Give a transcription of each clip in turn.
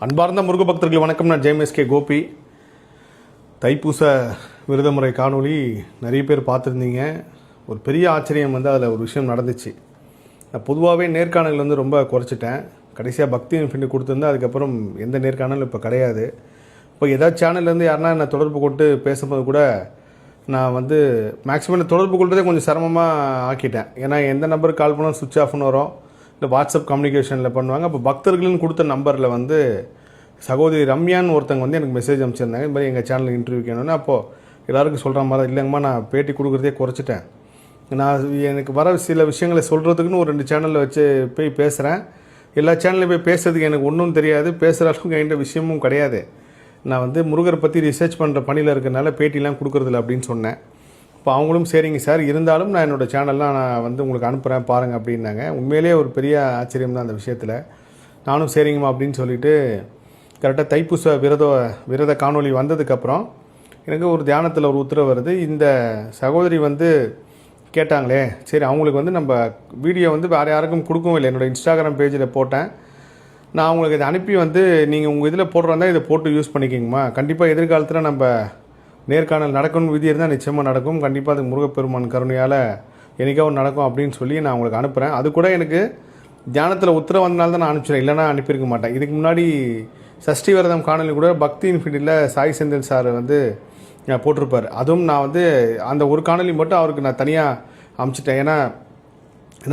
அன்பார்ந்த முருக பக்தர்கள் வணக்கம். நான் ஜேஎம்எஸ்கே கோபி. தைப்பூச விரதமுறை காணொளி நிறைய பேர் பார்த்துருந்தீங்க. ஒரு பெரிய ஆச்சரியம் அதில் ஒரு விஷயம் நடந்துச்சு. நான் பொதுவாகவே நேர்காணல் ரொம்ப குறைச்சிட்டேன். கடைசியாக பக்தி இன்ஃபினிட்டி கொடுத்துருந்தேன். அதுக்கப்புறம் எந்த நேர்காணலும் இப்போ கிடையாது. இப்போ ஏதாவது சேனல்லேருந்து யாருன்னா என்னை தொடர்பு கொண்டு பேசும்போது கூட நான் மேக்ஸிமம் தொடர்பு கொள்றதே கொஞ்சம் சிரமமாக ஆக்கிட்டேன். ஏன்னா எந்த நம்பருக்கு கால் பண்ணாலும் சுவிட்ச் ஆஃப்னு வரும், இல்லை வாட்ஸ்அப் கம்யூனிகேஷனில் பண்ணுவாங்க. அப்போ பக்தர்கள்னு கொடுத்த நம்பரில் சகோதரி ரம்யான்னு ஒருத்தங்க எனக்கு மெசேஜ் அனுப்பிச்சிருந்தாங்க. இது மாதிரி எங்கள் சேனலில் இன்டர்வியூ கேணுன்னு. அப்போது எல்லாருக்கும் சொல்கிற மாதிரி இல்லைங்கம்மா, நான் பேட்டி கொடுக்குறதே குறைச்சிட்டேன். நான் எனக்கு வர சில விஷயங்களை சொல்கிறதுக்குன்னு ஒரு 2 சேனலில் வச்சு போய் பேசுகிறேன். எல்லா சேனல்லையும் போய் பேசுறதுக்கு எனக்கு ஒன்றும் தெரியாது, பேசுகிற அளவுக்கு என்கிட்ட விஷயமும் கிடையாது. நான் முருகரை பற்றி ரிசர்ச் பண்ணுற பணியில் இருக்கிறனால பேட்டிலாம் கொடுக்குறதில்ல அப்படின்னு சொன்னேன். இப்போ அவங்களும் சரிங்க சார், இருந்தாலும் நான் என்னோடய சேனல்லாம் நான் உங்களுக்கு அனுப்புகிறேன் பாருங்கள் அப்படின்னாங்க. உண்மையிலே ஒரு பெரிய ஆச்சரியம் தான் அந்த விஷயத்தில். நானும் சரிங்கம்மா அப்படின்னு சொல்லிவிட்டு கரெக்டாக தைப்பூச விரத காணொளி வந்ததுக்கப்புறம் எனக்கு ஒரு தியானத்தில் ஒரு உத்தரவு வருது. இந்த சகோதரி கேட்டாங்களே, சரி அவங்களுக்கு நம்ம வீடியோ வேறு யாருக்கும் கொடுக்கவும் இல்லை. என்னோடய இன்ஸ்டாகிராம் பேஜில் போட்டேன். நான் அவங்களுக்கு இதை அனுப்பி நீங்கள் உங்கள் இதில் போடுறதா இதை போட்டு யூஸ் பண்ணிக்கிங்கம்மா. கண்டிப்பாக எதிர்காலத்தில் நம்ம நேர்காணல் நடக்கணும்னு விதி இருந்தால் நிச்சயமாக நடக்கும். கண்டிப்பாக அது முருகப்பெருமான் கருணையால் என்னைக்காவது நடக்கும் அப்படின்னு சொல்லி நான் உங்களுக்கு அனுப்புகிறேன். அது கூட எனக்கு தியானத்தில் உத்தரவு வந்தனால தான் நான் அனுப்பிச்சிடேன், இல்லைனா அனுப்பியிருக்க மாட்டேன். இதுக்கு முன்னாடி சஷ்டி விரதம் காணொலி கூட பக்தி இன்ஃபினிட்டியில் சாய் செந்தில் சார் போட்டிருப்பார். அதுவும் நான் அந்த ஒரு காணொலி மட்டும் அவருக்கு நான் தனியாக அனுப்பிச்சிட்டேன். ஏன்னா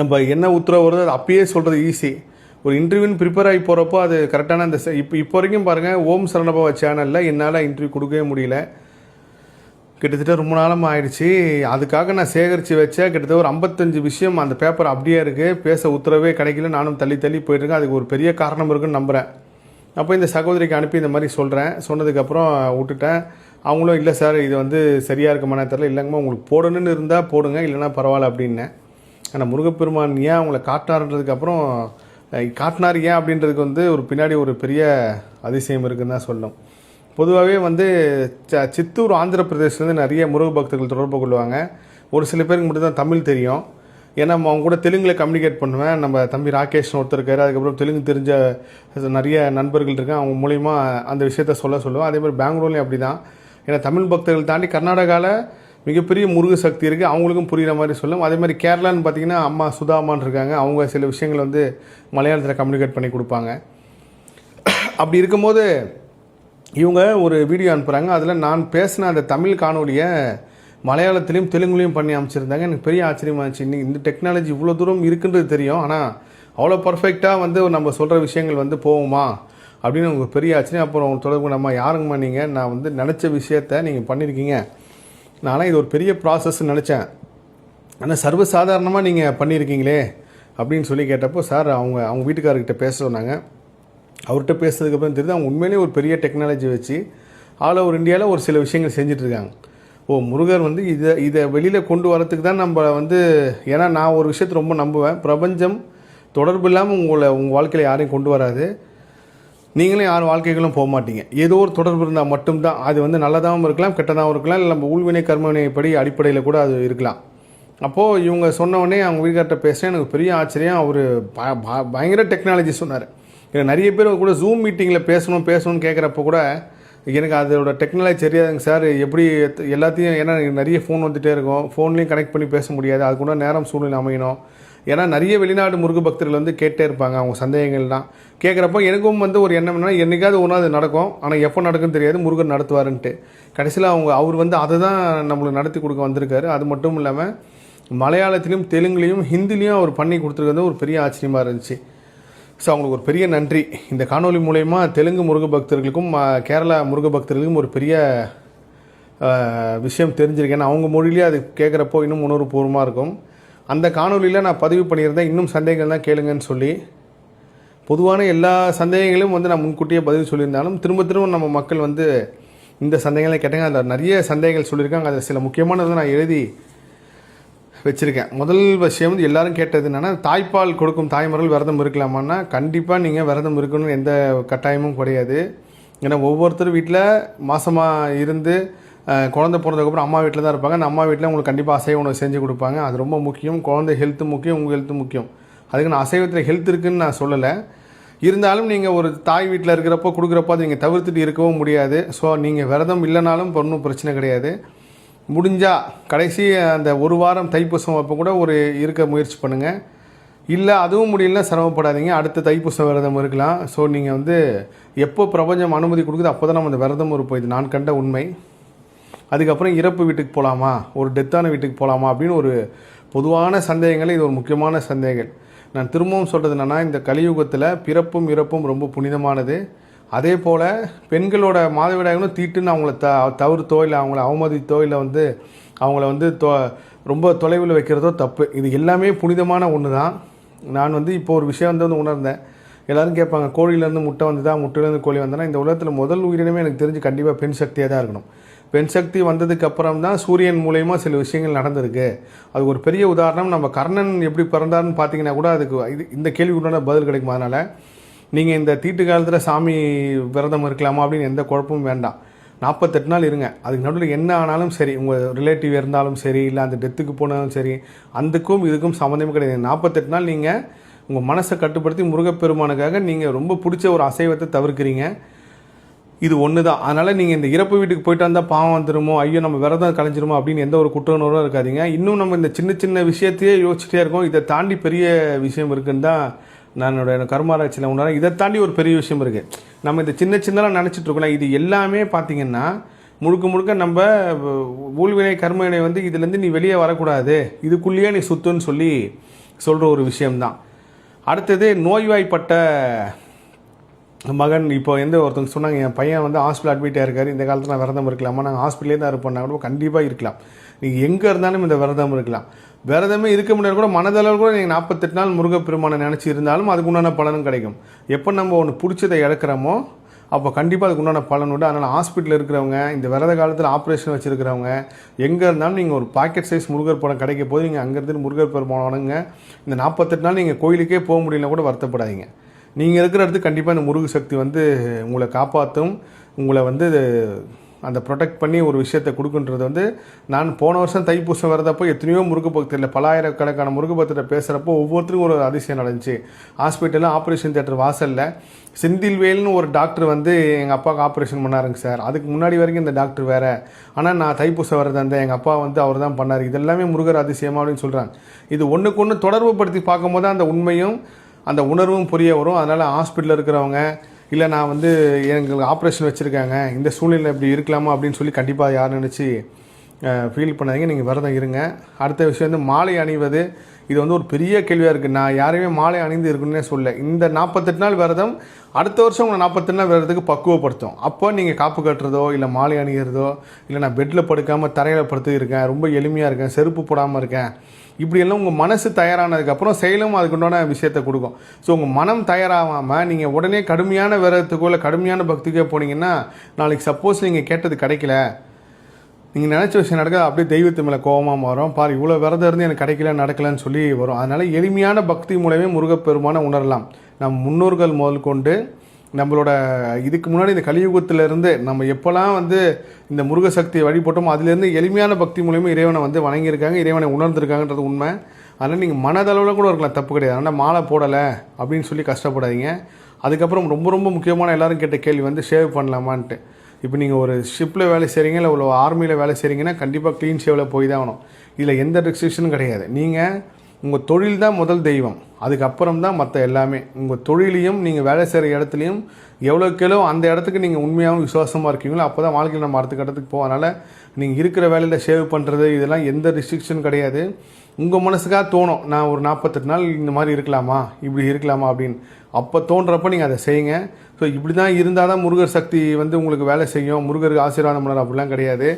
நம்ம என்ன உத்தரவு வருதோ அது அப்பயே சொல்கிறது ஈஸி. ஒரு இன்டர்வியூன்னு ப்ரிப்பேர் ஆகி போகிறப்போ அது கரெக்டான அந்த இப்போ வரைக்கும் பாருங்கள், ஓம் சரணபவ சேனலில் என்னால் இன்டர்வியூ கொடுக்கவே முடியல. கிட்டத்தட்ட ரொம்ப நாளம் ஆயிடுச்சு. அதுக்காக நான் சேகரித்து வச்சேன். கிட்டத்தட்ட ஒரு 55 விஷயம் அந்த பேப்பர் அப்படியே இருக்குது. பேச உத்தரவே கிடைக்கல. நானும் தள்ளி போயிட்டுருக்கேன். அதுக்கு ஒரு பெரிய காரணம் இருக்குன்னு நம்புகிறேன். அப்போ இந்த சகோதரிக்கு அனுப்பி இந்த மாதிரி சொல்கிறேன். சொன்னதுக்கப்புறம் விட்டுட்டேன். அவங்களும் இல்லை சார் இது சரியாக இருக்குமானே தெரில, இல்லைங்கம்மா உங்களுக்கு போடணுன்னு இருந்தால் போடுங்க, இல்லைனா பரவாயில்ல அப்படின்னேன். ஆனால் முருகப்பெருமான் ஏன் அவங்கள காட்டினார்ன்றதுக்கப்புறம் காட்டினார் ஏன் அப்படின்றதுக்கு ஒரு பின்னாடி ஒரு பெரிய அதிசயம் இருக்குதுன்னு தான் சொல்லணும். பொதுவாகவே சித்தூர் ஆந்திர பிரதேசத்துலேருந்து நிறைய முருக பக்தர்கள் தொடர்பு கொள்வாங்க. ஒரு சில பேருக்கு மட்டும் தான் தமிழ் தெரியும். ஏன்னா அவங்க கூட தெலுங்கில் கம்யூனிகேட் பண்ணுவேன். நம்ம தம்பி ராகேஷ்னு ஒருத்தர் இருக்கார். அதுக்கப்புறம் தெலுங்கு தெரிஞ்ச நிறைய நண்பர்கள் இருக்காங்க. அவங்க மூலிமா அந்த விஷயத்த சொல்லுவோம். அதே மாதிரி பெங்களூர்லேயும் அப்படி தான். ஏன்னா தமிழ் பக்தர்கள் தாண்டி கர்நாடகாவில் மிகப்பெரிய முருக சக்தி இருக்குது, அவங்களுக்கும் புரிகிற மாதிரி சொல்லும். அதே மாதிரி கேரளான்னு பார்த்திங்கன்னா அம்மா சுதாமான்னு இருக்காங்க. அவங்க சில விஷயங்கள் மலையாளத்தில் கம்யூனிகேட் பண்ணி கொடுப்பாங்க. அப்படி இருக்கும்போது இவங்க ஒரு வீடியோ அனுப்புகிறாங்க. அதில் நான் பேசின அந்த தமிழ் காணொலியை மலையாளத்துலேயும் தெலுங்குலேயும் பண்ணி அமைச்சிருந்தாங்க. எனக்கு பெரிய ஆச்சரியமாகிடுச்சு. இன்னைக்கு இந்த டெக்னாலஜி இவ்வளோ தூரம் இருக்குன்றது தெரியும், ஆனால் அவ்வளோ பர்ஃபெக்டாக நம்ம சொல்கிற விஷயங்கள் போகுமா அப்படின்னு உங்களுக்கு பெரிய ஆச்சரியம். அப்புறம் தொடர்பு நம்ம யாருங்கம்மா நீங்கள், நான் நினச்ச விஷயத்த நீங்கள் பண்ணியிருக்கீங்க, நானும் இது ஒரு பெரிய ப்ராசஸ்ன்னு நினச்சேன், ஆனால் சர்வசாதாரணமாக நீங்கள் பண்ணியிருக்கீங்களே அப்படின்னு சொல்லி கேட்டப்போ சார் அவங்க வீட்டுக்காரர்கிட்ட பேச சொன்னாங்க. அவர்கிட்ட பேசுறதுக்கப்புறம் தெரியுது அவங்க உண்மையிலேயே ஒரு பெரிய டெக்னாலஜி வச்சு ஆல் ஓவர் இந்தியாவில் ஒரு சில விஷயங்கள் செஞ்சிட்ருக்காங்க. முருகர் இதை வெளியில் கொண்டு வரத்துக்கு தான் நம்ம ஏன்னா நான் ஒரு விஷயத்தை ரொம்ப நம்புவேன். பிரபஞ்சம் தொடர்பு இல்லாமல் உங்கள் வாழ்க்கையில் யாரையும் கொண்டு வராது. நீங்களும் யார் வாழ்க்கைகளும் போக மாட்டீங்க. ஏதோ ஒரு தொடர்பு இருந்தால் மட்டும்தான் அது நல்லதாகவும் இருக்கலாம், கெட்டதாகவும் இருக்கலாம், இல்லை நம்ம ஊழ்வினை கர்மவினைப்படி அடிப்படையில் கூட அது இருக்கலாம். அப்போது இவங்க சொன்னவொடனே அவங்க வீட்டுக்கார்ட்ட பேசுகிறேன். எனக்கு பெரிய ஆச்சரியம். அவர் பயங்கர டெக்னாலஜி சொன்னார். எனக்கு நிறைய பேர் கூட ஜூம் மீட்டிங்கில் பேசணும்னு கேட்குறப்ப கூட எனக்கு அதோட டெக்னாலஜி தெரியாதுங்க சார், எப்படி எல்லாத்தையும், ஏன்னா நிறைய ஃபோன் வந்துகிட்டே இருக்கும், ஃபோன்லேயும் கனெக்ட் பண்ணி பேச முடியாது, அது கூட நேரம் சூழ்நிலை அமையணும். ஏன்னா நிறைய வெளிநாடு முருக பக்தர்கள் கேட்டே இருப்பாங்க அவங்க சந்தேகங்கள்லாம். கேட்குறப்போ எனக்கும் ஒரு எண்ணம் என்னன்னா, என்றைக்காவது ஒன்றா அது நடக்கும், ஆனால் எப்போ நடக்குன்னு தெரியாது, முருகர் நடத்துவாருன்ட்டு. கடைசியில் அவர் அதை தான் நம்மளுக்கு நடத்தி கொடுக்க வந்திருக்காரு. அது மட்டும் இல்லாமல் மலையாளத்திலையும் தெலுங்குலேயும் ஹிந்திலையும் அவர் பண்ணி கொடுத்துருக்கிறது ஒரு பெரிய ஆச்சரியமாக இருந்துச்சு. ஸோ அவங்களுக்கு ஒரு பெரிய நன்றி. இந்த காணொலி மூலயமா தெலுங்கு முருக பக்தர்களுக்கும் கேரளா முருக பக்தர்களுக்கும் ஒரு பெரிய விஷயம் தெரிஞ்சிருக்கேன். அவங்க மொழியிலே அது கேட்குறப்போ இன்னும் உணர்வுபூர்வமாக இருக்கும். அந்த காணொலியில் நான் பதிவு பண்ணியிருந்தேன், இன்னும் சந்தேகங்கள் தான் கேளுங்கன்னு சொல்லி. பொதுவான எல்லா சந்தேகங்களையும் நான் முன்கூட்டியே பதிவு சொல்லியிருந்தாலும் திரும்ப நம்ம மக்கள் இந்த சந்தேகங்களை கேட்டாங்க. அதில் நிறைய சந்தேகங்கள் சொல்லியிருக்காங்க. அதில் சில முக்கியமானதை நான் எழுதி வச்சுருக்கேன். முதல் விஷயம் எல்லாரும் கேட்டது என்னென்னா, தாய்ப்பால் கொடுக்கும் தாய்மார்கள் விரதம் இருக்கலாமான்னா கண்டிப்பாக நீங்கள் விரதம் இருக்கணும்னு எந்த கட்டாயமும் கிடையாது. ஏன்னா ஒவ்வொருத்தரும் வீட்டில் மாதமாக இருந்து குழந்தை பிறந்ததுக்கப்புறம் அம்மா வீட்டில் தான் இருப்பாங்க. அந்த அம்மா வீட்டில் உங்களுக்கு கண்டிப்பாக அசைவ உணவு செஞ்சு கொடுப்பாங்க. அது ரொம்ப முக்கியம். குழந்தை ஹெல்த்து முக்கியம், உங்கள் ஹெல்த்து முக்கியம். அதுக்கு நான் அசைவத்தில் ஹெல்த் இருக்குதுன்னு நான் சொல்லலை. இருந்தாலும் நீங்கள் ஒரு தாய் வீட்டில் இருக்கிறப்போ கொடுக்குறப்போ அதை நீங்கள் தவிர்த்துட்டு இருக்கவும் முடியாது. ஸோ நீங்கள் விரதம் இல்லைனாலும் ஒன்றும் பிரச்சனை கிடையாது. முடிஞ்சால் கடைசி அந்த ஒரு வாரம் தைப்பூசம் அப்போ கூட ஒரு இருக்க முயற்சி பண்ணுங்கள். இல்லை அதுவும் முடியலன்னா சிரமப்படாதீங்க, அடுத்த தைப்பூச விரதம் இருக்கலாம். ஸோ நீங்கள் வந்து எப்போ பிரபஞ்சம் அனுமதி கொடுக்குது அப்போ தான் நம்ம அந்த விரதம் இருப்போம். இது நான் கண்ட உண்மை. அதுக்கப்புறம் இறப்பு வீட்டுக்கு போகலாமா, ஒரு டெத்தான வீட்டுக்கு போகலாமா அப்படின்னு ஒரு பொதுவான சந்தேகங்கள். இது ஒரு முக்கியமான சந்தேகங்கள். நான் திரும்பவும் சொல்கிறது என்னென்னா, இந்த கலியுகத்தில் பிறப்பும் இறப்பும் ரொம்ப புனிதமானது. அதே போல் பெண்களோட மாதவிடாய்களும் தீட்டுன்னு அவங்கள தவிர்த்தோ இல்லை அவங்கள அவமதித்தோ இல்லை வந்து அவங்கள வந்து ரொம்ப தொலைவில் வைக்கிறதோ தப்பு. இது எல்லாமே புனிதமான ஒன்று தான். நான் வந்து இப்போ ஒரு விஷயம் வந்து உணர்ந்தேன். எல்லோரும் கேட்பாங்க, கோழியிலேருந்து முட்டை வந்ததா, முட்டையிலேருந்து கோழி வந்தனா? இந்த உலகத்தில் முதல் உயிரினமே எனக்கு தெரிஞ்சு கண்டிப்பாக பெண் சக்தியாக தான் இருக்கணும். பெண் சக்தி வந்ததுக்கு அப்புறம் தான் சூரியன் மூலயமா சில விஷயங்கள் நடந்திருக்கு. அது ஒரு பெரிய உதாரணம். நம்ம கர்ணன் எப்படி பிறந்தார்னு பார்த்தீங்கன்னா கூட அதுக்கு இந்த கேள்விக்குண்டான பதில் கிடைக்கும். அதனால் நீங்கள் இந்த தீட்டு காலத்தில் சாமி விரதம் இருக்கலாமா அப்படின்னு எந்த குழப்பமும் வேண்டாம். 48 நாள் இருங்க. அதுக்கு நடுவில் என்ன ஆனாலும் சரி, உங்கள் ரிலேட்டிவ் இருந்தாலும் சரி, இல்லை அந்த டெத்துக்கு போனாலும் சரி, அதுக்கும் இதுக்கும் சம்மந்தமே கிடையாது. 48 நாள் நீங்கள் உங்கள் மனசை கட்டுப்படுத்தி முருகப்பெருமானுக்காக நீங்கள் ரொம்ப பிடிச்ச ஒரு அசைவத்தை தவிர்க்கிறீங்க. இது ஒன்று தான். அதனால் நீங்கள் இந்த இறப்பு வீட்டுக்கு போயிட்டு வந்தால் பாவம் வந்துடுமோ, ஐயோ நம்ம விரதம் கலைஞ்சிருமோ அப்படின்னு எந்த ஒரு குற்ற உணர்வும் இருக்காதீங்க. இன்னும் நம்ம இந்த சின்ன சின்ன விஷயத்தையே யோசிச்சுட்டே இருக்கோம். இதை தாண்டி பெரிய விஷயம் இருக்குன்னு தான் நான் கர்மாராய்ச்சியில் உணர்றேன். இதை தாண்டி ஒரு பெரிய விஷயம் இருக்குது. நம்ம இந்த சின்ன சின்னலாம் நினச்சிட்டு இருக்கோம். இது எல்லாமே பார்த்திங்கன்னா முழுக்க முழுக்க நம்ம ஊழ்வினை கர்மவினை வந்து இதுலேருந்து நீ வெளியே வரக்கூடாது, இதுக்குள்ளேயே நீ சுத்துன்னு சொல்கிற ஒரு விஷயம்தான். அடுத்தது நோய்வாய்ப்பட்ட மகன். இப்போ ஒருத்தவங்க சொன்னாங்க, என் பையன் வந்து ஹாஸ்பிட்டல் அட்மிட் ஆகிருக்காரு, இந்த காலத்தில் நான் விரதம் இருக்கலாமா? நாங்கள் ஹாஸ்பிட்டலே தான் இருப்போம்னா கூட கண்டிப்பாக இருக்கலாம். நீங்கள் எங்கே இருந்தாலும் இந்த விரதம் இருக்கலாம். விரதமே இருக்க முடியாது கூட மனதளவில் கூட நீங்கள் 48 நாள் முருகப்பெருமானை நினச்சி இருந்தாலும் அதுக்கு உண்டான பலனும் கிடைக்கும். எப்போ நம்ம ஒன்று பிடிச்சதை இழக்கிறோமோ அப்போ கண்டிப்பாக அதுக்கு உண்டான பலன் உண்டு. அதனால் ஹாஸ்பிட்டலில் இருக்கிறவங்க, இந்த விரத காலத்தில் ஆப்ரேஷன் வச்சுருக்கிறவங்க, எங்கே இருந்தாலும் நீங்கள் ஒரு பாக்கெட் சைஸ் முருகர் படம் கிடைக்க போது நீங்கள் அங்கேருந்து முருகர் பெருமான் வணங்க. இந்த 48 நாள் நீங்கள் கோயிலுக்கே போக முடியலனா கூட வருத்தப்படாதீங்க. நீங்கள் இருக்கிற இடத்துக்கு கண்டிப்பாக இந்த முருக சக்தி வந்து உங்களை காப்பாற்றும். உங்களை வந்து அந்த ப்ரொடெக்ட் பண்ணி ஒரு விஷயத்தை கொடுக்குன்றது வந்து நான் போன வருஷம் தைப்பூசம் வரதப்போ எத்தனையோ முருக பக்தர்கள் பல ஆயிரக்கணக்கான முருக பக்தர்கிட்ட பேசுகிறப்போ ஒவ்வொருத்தருக்கும் ஒரு அதிசயம் நடந்துச்சு. ஹாஸ்பிட்டலில் ஆப்ரேஷன் தியேட்டர் வாசலில் செந்தில்வேல்னு ஒரு டாக்டர் வந்து எங்கள் அப்பாவுக்கு ஆப்ரேஷன் பண்ணாருங்க சார். அதுக்கு முன்னாடி வரைக்கும் இந்த டாக்டர் வேறு, ஆனால் நான் தைப்பூசம் வரது அந்த எங்கள் அப்பா வந்து அவர் தான் பண்ணார். இதெல்லாமே முருகர் அதிசயமாக அப்படின்னு சொல்கிறாங்க. இது ஒன்றுக்கு ஒன்று தொடர்பு படுத்தி பார்க்கும்போது தான் அந்த உண்மையும் அந்த உணர்வும் புரிய வரும். அதனால் ஹாஸ்பிட்டலில் இருக்கிறவங்க, இல்லை நான் வந்து எங்களுக்கு ஆப்ரேஷன் வச்சுருக்காங்க, இந்த சூழ்நிலை இப்படி இருக்கலாமா அப்படின்னு சொல்லி கண்டிப்பாக யார் நினச்சி ஃபீல் பண்ணாதீங்க. நீங்கள் விரதம் இருங்க. அடுத்த விஷயம் வந்து மாலை அணிவது. இது வந்து ஒரு பெரிய கேள்வியாக இருக்குது. நான் யாரையுமே மாலை அணிந்து இருக்குன்னே சொல்ல. இந்த 48 நாள் விரதம் அடுத்த வருஷம் உங்களை 48 நாள் விரதத்துக்கு பக்குவப்படுத்தும். அப்போ நீங்கள் காப்பு கட்டுறதோ இல்லை மாலை அணிகிறதோ, இல்லை நான் பெட்டில் படுக்காமல் தரையில் படுத்து இருக்கேன், ரொம்ப எளிமையாக இருக்கேன், செருப்பு போடாமல் இருக்கேன், இப்படியெல்லாம் உங்கள் மனசு தயாரானதுக்கப்புறம் செயலும் அதுக்குண்டான விஷயத்தை கொடுக்கும். ஸோ உங்கள் மனம் தயாராகாமல் நீங்கள் உடனே கடுமையான விரதத்துக்கோ இல்லை கடுமையான பக்திக்கோ போனீங்கன்னா நாளைக்கு சப்போஸ் நீங்கள் கேட்டது கிடைக்கல, நீங்கள் நினச்ச விஷயம் நடக்க அப்படியே தெய்வத்து மேலே கோபமாக மாறும். பாரு இவ்வளோ விரதம் இருந்து எனக்கு கிடைக்கல நடக்கலன்னு சொல்லி வரும். அதனால் எளிமையான பக்தி மூலமே முருகப்பெருமானை உணரலாம். நம் முன்னோர்கள் முதல் கொண்டு நம்மளோட இதுக்கு முன்னாடி இந்த கலியுகத்திலேருந்து நம்ம எப்போல்லாம் வந்து இந்த முருக சக்தியை வழிபட்டோமோ அதுலேருந்து எளிமையான பக்தி மூலயமா இறைவனை வந்து வணங்கியிருக்காங்க, இறைவனை உணர்ந்திருக்காங்கன்றது உண்மை. அதனால் நீங்கள் மனதளவில் கூட இருக்கலாம், தப்பு கிடையாது. ஆனால் மாலை போடலை அப்படின்னு சொல்லி கஷ்டப்படாதீங்க. அதுக்கப்புறம் ரொம்ப ரொம்ப முக்கியமான எல்லோரும் கேட்ட கேள்வி வந்து ஷேவ் பண்ணலாமான்ட்டு. இப்போ நீங்கள் ஒரு ஷிப்பில் வேலை செய்கிறீங்க, இல்லை ஒரு ஆர்மியில் வேலை செய்கிறீங்கன்னா கண்டிப்பாக க்ளீன் ஷேவில் போய் தான் ஆகணும். இதில் எந்த ரெஸ்ட்ரிக்ஷனும் கிடையாது. நீங்கள் உங்கள் தொழில் தான் முதல் தெய்வம், அதுக்கப்புறம் தான் மற்ற எல்லாமே. உங்கள் தொழிலையும் நீங்கள் வேலை செய்கிற இடத்துலையும் எவ்வளோக்கெவ்வளோ அந்த இடத்துக்கு நீங்கள் உண்மையாகவும் விசுவாசமாக இருக்கீங்களோ அப்போ தான் வாழ்க்கையில் நம்ம அடுத்த கட்டத்துக்கு போவோம். அதனால் நீங்கள் இருக்கிற வேலையில் ஷேவ் பண்ணுறது இதெல்லாம் எந்த ரெஸ்ட்ரிக்ஷன் கிடையாது. உங்கள் மனசுக்காக தோணும், நான் ஒரு 48 நாள் இந்த மாதிரி இருக்கலாமா, இப்படி இருக்கலாமா அப்படின்னு. அப்போ தோன்றப்போ நீங்கள் அதை செய்யுங்க. ஸோ இப்படி தான் இருந்தால் தான் முருகர் சக்தி வந்து உங்களுக்கு வேலை செய்யும், முருகருக்கு ஆசீர்வாதம் பண்ணலாம் அப்படிலாம் கிடையாது.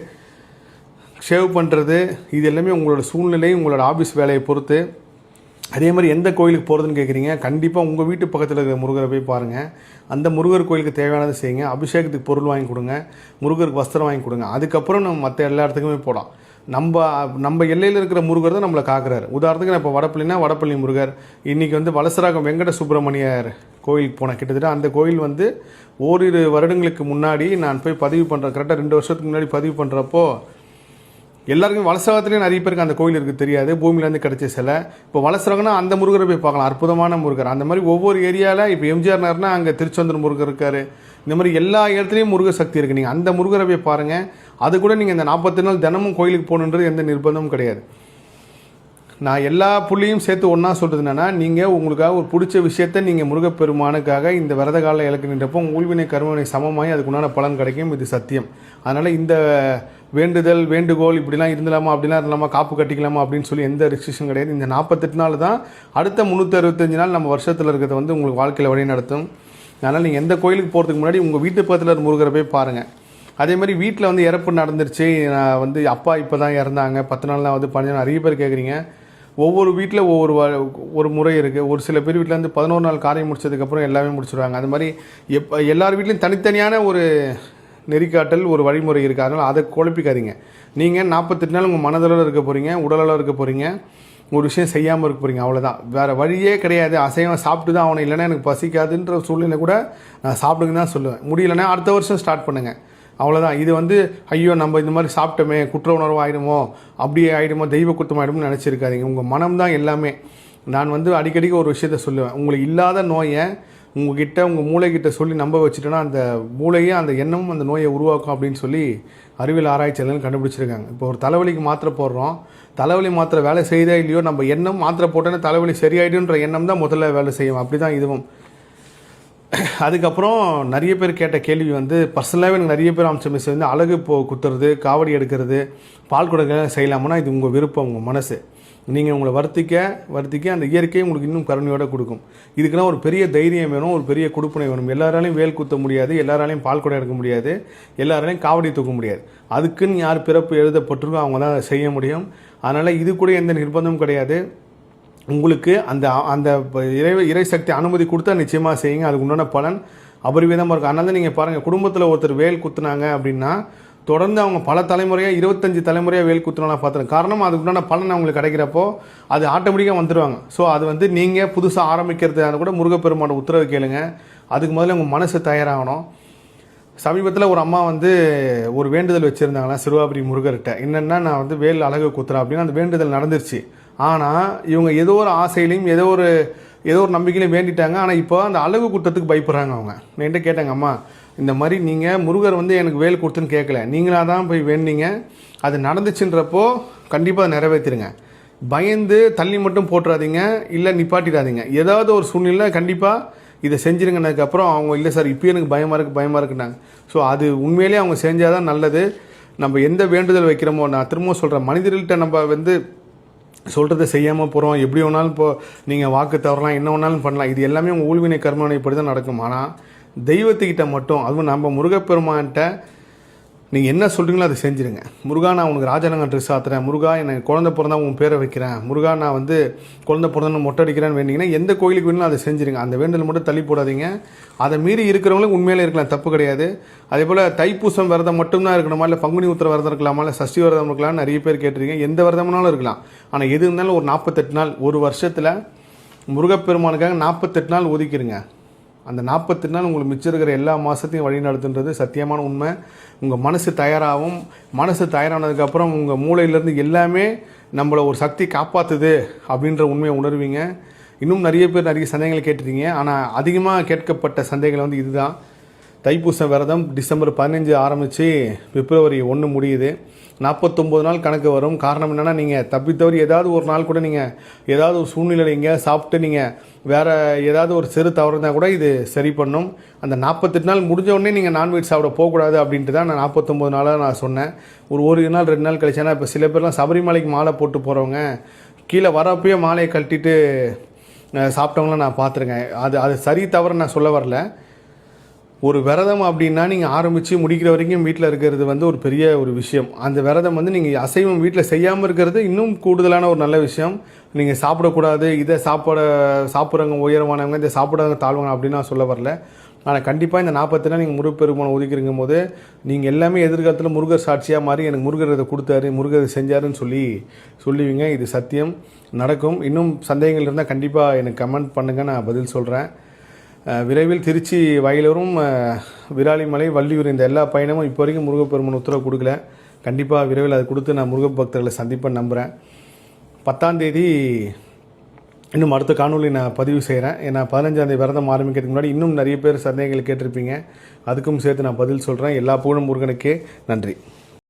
ஷேவ் பண்ணுறது இது எல்லாமே உங்களோட சூழ்நிலை, உங்களோட ஆஃபீஸ் வேலையை பொறுத்து. அதே மாதிரி எந்த கோயிலுக்கு போகிறதுன்னு கேட்குறீங்க, கண்டிப்பாக உங்கள் வீட்டு பக்கத்தில் இருக்கிற முருகரை போய் பாருங்கள். அந்த முருகர் கோயிலுக்கு தேவையானதை செய்யுங்க. அபிஷேகத்துக்கு பொருள் வாங்கி கொடுங்க, முருகருக்கு வஸ்திரம் வாங்கி கொடுங்க. அதுக்கப்புறம் நம்ம மற்ற எல்லா இடத்துக்குமே போகலாம். நம்ம எல்லையில் இருக்கிற முருகர் தான் நம்மளை காக்குறாரு. உதாரணத்துக்கு நான் இப்போ வடப்பள்ளினா வடப்பள்ளி முருகர், இன்றைக்கி வந்து வலசராகம் வெங்கட சுப்பிரமணியர் கோயிலுக்கு போனேன். கிட்டத்தட்ட அந்த கோயில் வந்து ஓரிரு வருடங்களுக்கு முன்னாடி நான் போய் பதிவு பண்ணுறேன். கரெக்டாக 2 வருஷத்துக்கு முன்னாடி பதிவு பண்ணுறப்போ எல்லாருக்கும் வலசகத்துலேயும் நிறைய பேருக்கு அந்த கோயில் இருக்குது தெரியாது, பூமியிலேருந்து கிடைச்ச சிலை. இப்போ வலசரகனா அந்த முருகரை போய் பார்க்கலாம், அற்புதமான முருகர். அந்த மாதிரி ஒவ்வொரு ஏரியாவில் இப்போ எம்ஜிஆர் நகர்னா அங்கே திருச்செந்தூர் முருகர் இருக்கார். இந்த மாதிரி எல்லா இடத்துலையும் முருகர் சக்தி இருக்குது. நீங்கள் அந்த முருகரை போய் பாருங்கள். அது கூட நீங்கள் இந்த 40 நாள் தினமும் கோயிலுக்கு போகணுன்றது எந்த நிர்பந்தமும் கிடையாது. நான் எல்லா புள்ளியும் சேர்த்து ஒன்றா சொல்கிறது என்னென்னா, நீங்கள் உங்களுக்காக ஒரு பிடிச்ச விஷயத்தை நீங்கள் முருகப்பெருமானுக்காக இந்த விரத கால இலக்கு நின்றப்போ ஊழ்வினை கருவினை சமமாகி அதுக்குண்டான பலன் கிடைக்கும். இது சத்தியம். அதனால் இந்த வேண்டுதல் வேண்டுகோள் இப்படிலாம் இருந்தலாமா அப்படிலாம் இருந்தலாமா காப்பு கட்டிக்கலாமா அப்படின்னு சொல்லி எந்த ரெஸ்ட்ரிக்ஷன் கிடையாது. இந்த 48 நாள் தான். அடுத்த 365 நாள் நம்ம வருஷத்தில் இருக்கிறத வந்து உங்களுக்கு வாழ்க்கையில் வழி நடத்தும். அதனால் நீங்கள் எந்த கோயிலுக்கு போகிறதுக்கு முன்னாடி உங்கள் வீட்டு பக்கத்தில் இருக்க முருகரை போய் பாருங்கள். அதே மாதிரி வீட்டில் வந்து இறப்பு நடந்துருச்சு, நான் வந்து அப்பா இப்போ தான் இறந்தாங்க, 10 நாள் தான் வந்து 15 நாள், நிறைய பேர் கேட்குறீங்க. ஒவ்வொரு வீட்டில் ஒரு முறை இருக்குது. ஒரு சில பேர் வீட்டில் வந்து 11 நாள் காரியம் முடிச்சதுக்கப்புறம் எல்லாமே முடிச்சுடுவாங்க. அது மாதிரி எல்லார் வீட்லேயும் தனித்தனியான ஒரு நெறிக்காட்டல் ஒரு வழிமுறை இருக்குது. அதனால் அதை குழப்பிக்காதீங்க. நீங்கள் 48 நாள் உங்கள் மனதளவில் இருக்க போகிறீங்க, உடலளவில் இருக்க போகிறீங்க, ஒரு விஷயம் செய்யாமல் இருக்க போகிறீங்க, அவ்வளோதான். வேறு வழியே கிடையாது. அசைவம் சாப்பிட்டு தான் ஆகணும், இல்லைன்னா எனக்கு பசிக்காதுன்ற சூழ்நிலை கூட நான் சாப்பிடுங்க தான் சொல்லுவேன். முடியலைன்னா அடுத்த வருஷம் ஸ்டார்ட் பண்ணுங்கள், அவ்வளோதான். இது வந்து ஐயோ நம்ம இந்த மாதிரி சாப்பிட்டோமே குற்ற உணர்வு ஆகிடுமோ, அப்படியே ஆகிடுமோ, தெய்வ குற்றம் ஆகிடுமோ நினச்சிருக்காதீங்க. உங்கள் மனம் தான் எல்லாமே. நான் வந்து அடிக்கடிக்கு ஒரு விஷயத்த சொல்லுவேன், உங்களுக்கு இல்லாத நோயை உங்ககிட்ட உங்கள் மூளைக்கிட்ட சொல்லி நம்ப வச்சுட்டோன்னா அந்த மூளையே அந்த எண்ணமும் அந்த நோயை உருவாக்கும் அப்படின்னு சொல்லி அறிவியல் ஆராய்ச்சியாளர்கள் கண்டுபிடிச்சிருக்காங்க. இப்போ ஒரு தலைவலிக்கு மாத்திரை போடுறோம், தலைவலி மாத்திரை வேலை செய்தா இல்லையோ, நம்ம எண்ணம் மாத்திரை போட்டோன்னா தலைவலி சரியாயிடுன்ற எண்ணம் தான் முதல்ல வேலை செய்யும். அப்படி தான் இதுவும். அதுக்கப்புறம் நிறைய பேர் கேட்ட கேள்வி வந்து பர்சனலாகவே எனக்கு நிறைய பேர் அம்சம் மிஸ் வந்து அழகு குத்துறது, காவடி எடுக்கிறது, பால் குடங்கள் செய்யலாமுன்னா இது உங்கள் விருப்பம், உங்கள் மனசு. நீங்கள் உங்களை வருத்திக்க அந்த இயற்கையை உங்களுக்கு இன்னும் கருணையோடு கொடுக்கும். இதுக்கெல்லாம் ஒரு பெரிய தைரியம் வேணும், ஒரு பெரிய கொடுப்பனை வேணும். எல்லாராலையும் வேல் குத்த முடியாது, எல்லாராலையும் பால் குடம் எடுக்க முடியாது, எல்லாராலையும் காவடி தூக்க முடியாது. அதுக்குன்னு யார் பிறப்பு எழுதப்பட்டிருக்கோ அவங்க தான் அதை செய்ய முடியும். அதனால் இது கூட எந்த நிர்பந்தமும் கிடையாது. உங்களுக்கு அந்த அந்த இறை சக்தி அனுமதி கொடுத்தா நிச்சயமாக செய்யுங்க. அதுக்கு உண்டான பலன் அபரிவிதமாக இருக்கும். அதனால தான் நீங்கள் பாருங்கள், குடும்பத்தில் ஒருத்தர் வேல் குத்துனாங்க அப்படின்னா தொடர்ந்து அவங்க பல தலைமுறையாக 25 தலைமுறையாக வேல் குத்துனா பார்த்துருங்க. காரணம் அதுக்கு உண்டான பலன் அவங்களுக்கு கிடைக்கிறப்போ அது ஆட்டோமேட்டிக்காக வந்துடுவாங்க. ஸோ அது வந்து நீங்கள் புதுசாக ஆரம்பிக்கிறதுக்கான கூட முருகப்பெருமான உத்தரவு கேளுங்க. அதுக்கு முதல்ல உங்கள் மனசு தயாராகணும். சமீபத்தில் ஒரு அம்மா வந்து ஒரு வேண்டுதல் வச்சுருந்தாங்களா சிறுவாபுரி முருகர்கிட்ட, என்னென்னா நான் வந்து வேல் அழகு குத்துறேன் அப்படின்னு. அந்த வேண்டுதல் நடந்துருச்சு. ஆனால் இவங்க ஏதோ ஒரு ஆசையிலையும் ஏதோ ஒரு நம்பிக்கையிலையும் வேண்டிட்டாங்க. ஆனால் இப்போ அந்த அழகு குத்தத்துக்கு பயப்படுறாங்க. அவங்க என்கிட்ட கேட்டாங்க, அம்மா இந்த மாதிரி நீங்கள் முருகர் வந்து எனக்கு வேல் கொடுத்துன்னு கேட்கல, நீங்களாக தான் போய் வேண்டிங்க, அது நடந்துச்சுன்றப்போ கண்டிப்பாக அதை நிறைவேற்றிடுங்க. பயந்து தள்ளி மட்டும் போட்டுறாதீங்க, இல்லை நிப்பாட்டிடாதீங்க. ஏதாவது ஒரு சூழ்நிலை கண்டிப்பாக இதை செஞ்சுருங்கனதுக்கப்புறம் அவங்க இல்லை சார் இப்போ எனக்கு பயமாக இருக்குனாங்க. ஸோ அது உண்மையிலேயே அவங்க செஞ்சால் தான் நல்லது. நம்ம எந்த வேண்டுதல் வைக்கிறோமோ, நான் திரும்ப சொல்கிறேன், மனிதர்கள்ட்ட நம்ம வந்து சொல்கிறத செய்யாமல் போகிறோம். எப்படி வேணாலும் நீங்கள் வாக்கு தவறலாம், என்ன வேணாலும் பண்ணலாம். இது எல்லாமே உங்கள் ஊழ்வினை கர்மவினைப்படி தான் நடக்கும். ஆனால் தெய்வத்துக்கிட்ட மட்டும், அதுவும் நம்ம முருகப்பெருமான்கிட்ட நீங்கள் என்ன சொல்கிறீங்களோ அதை செஞ்சுருங்க. முருகா நான் உனக்கு ராஜானங்க ட்ரெஸ் ஆத்துறேன், முருகா எனக்கு குழந்தை பிறந்தா உன் பேரை வைக்கிறேன், முருகா நான் வந்து குழந்தை பிறந்தா மொட்டை அடிக்கிறேன்னு வேண்டிங்கன்னா எந்த கோயிலுக்கு வேணும் அதை செஞ்சுருங்க. அந்த வேண்டல் மட்டும் தள்ளி போடாதீங்க. அதை மீறி இருக்கிறவங்களுக்கு உண்மையிலே இருக்கலாம், தப்பு கிடையாது. அதே போல் தைப்பூசம் விரதம் மட்டும்தான் இருக்கணுமா, இல்லை பங்குனி உத்திர விரதம் இருக்கலாமா, இல்லை சஷ்டி விரதம் இருக்கலாம்னு நிறைய பேர் கேட்டிருக்கீங்க. எந்த விரதம்னாலும் இருக்கலாம். ஆனால் எது இருந்தாலும் ஒரு 48 நாள், ஒரு வருஷத்தில் முருகப்பெருமானுக்காக 48 நாள் ஒதுக்கிடுங்க. அந்த 48 நாள் உங்களுக்கு மிச்சம் இருக்கிற எல்லா மாதத்தையும் வழி நடத்துன்றது சத்தியமான உண்மை. உங்கள் மனசு தயாராகும். மனசு தயாரானதுக்கப்புறம் உங்கள் மூளையிலேருந்து எல்லாமே நம்மளை ஒரு சக்தி காப்பாற்றுது அப்படின்ற உண்மையை உணர்வீங்க. இன்னும் நிறைய பேர் நிறைய சந்தேகங்கள் கேட்டிருக்கீங்க. ஆனால் அதிகமாக கேட்கப்பட்ட சந்தேகங்கள் வந்து இதுதான். தைப்பூச விரதம் டிசம்பர் 15 ஆரம்பித்து பிப்ரவரி 1 முடியுது. 49 நாள் கணக்கு வரும். காரணம் என்னென்னா, நீங்கள் தப்பித்தவரி ஏதாவது ஒரு நாள் கூட நீங்கள் ஏதாவது ஒரு சூழ்நிலையில் எங்கேயாவது சாப்பிட்டு நீங்கள் வேறு ஏதாவது ஒரு சிறு தவறுனா கூட இது சரி பண்ணும். அந்த 48 நாள் முடிஞ்ச உடனே நீங்கள் நான்வெஜ் சாப்பிட போகக்கூடாது அப்படின்ட்டு தான் நான் 49 நாளாக நான் சொன்னேன். ஒரு நாள் 2 நாள் கழிச்சேன்னா, இப்போ சில பேர்லாம் சபரிமலைக்கு மாலை போட்டு போகிறவங்க கீழே வரப்பயே மாலையை கழட்டிட்டு சாப்பிட்டவங்களாம் நான் பார்த்துருக்கேன். அது சரி தவறு நான் சொல்ல வரல. ஒரு விரதம் அப்படின்னா நீங்கள் ஆரம்பித்து முடிக்கிற வரைக்கும் வீட்டில் இருக்கிறது வந்து ஒரு பெரிய ஒரு விஷயம். அந்த விரதம் வந்து நீங்கள் அசைவம் வீட்டில் செய்யாமல் இருக்கிறது இன்னும் கூடுதலான ஒரு நல்ல விஷயம். நீங்கள் சாப்பிடக்கூடாது, இதை சாப்பிட்றவங்க உயரமானவங்க, இதை சாப்பிட்றவங்க தாழ்வாங்க அப்படின்னு நான் சொல்ல வரல. ஆனால் கண்டிப்பாக இந்த 40 நாள் நீங்கள் முருகப்பெருமானை ஒதுக்கிருக்கும் போது நீங்கள் எல்லாமே எதிர்காலத்தில் முருகர் சாட்சியாக மாதிரி எனக்கு முருகர் இதை கொடுத்தாரு, முருகர் இதை செஞ்சாருன்னு சொல்லுவீங்க. இது சத்தியம் நடக்கும். இன்னும் சந்தேகங்கள் இருந்தால் கண்டிப்பாக எனக்கு கமெண்ட் பண்ணுங்கள், நான் பதில் சொல்கிறேன். விரைவில் திருச்சி வயலூரும் விராலிமலை வள்ளியூர் இந்த எல்லா பயணமும் இப்போ வரைக்கும் முருகப்பெருமான் உத்தரவு கொடுக்கல. கண்டிப்பாக விரைவில் அது கொடுத்து நான் முருக பக்தர்களை சந்திப்பேன்னு நம்புகிறேன். 10ஆம் தேதி இன்னும் அடுத்த காணொலி நான் பதிவு செய்கிறேன். ஏன்னா 15ஆம் தேதி விரதம் ஆரம்பிக்கிறதுக்கு முன்னாடி இன்னும் நிறைய பேர் சந்தேகங்கள் கேட்டிருப்பீங்க. அதுக்கும் சேர்த்து நான் பதில் சொல்கிறேன். எல்லா புகழும் முருகனுக்கே. நன்றி.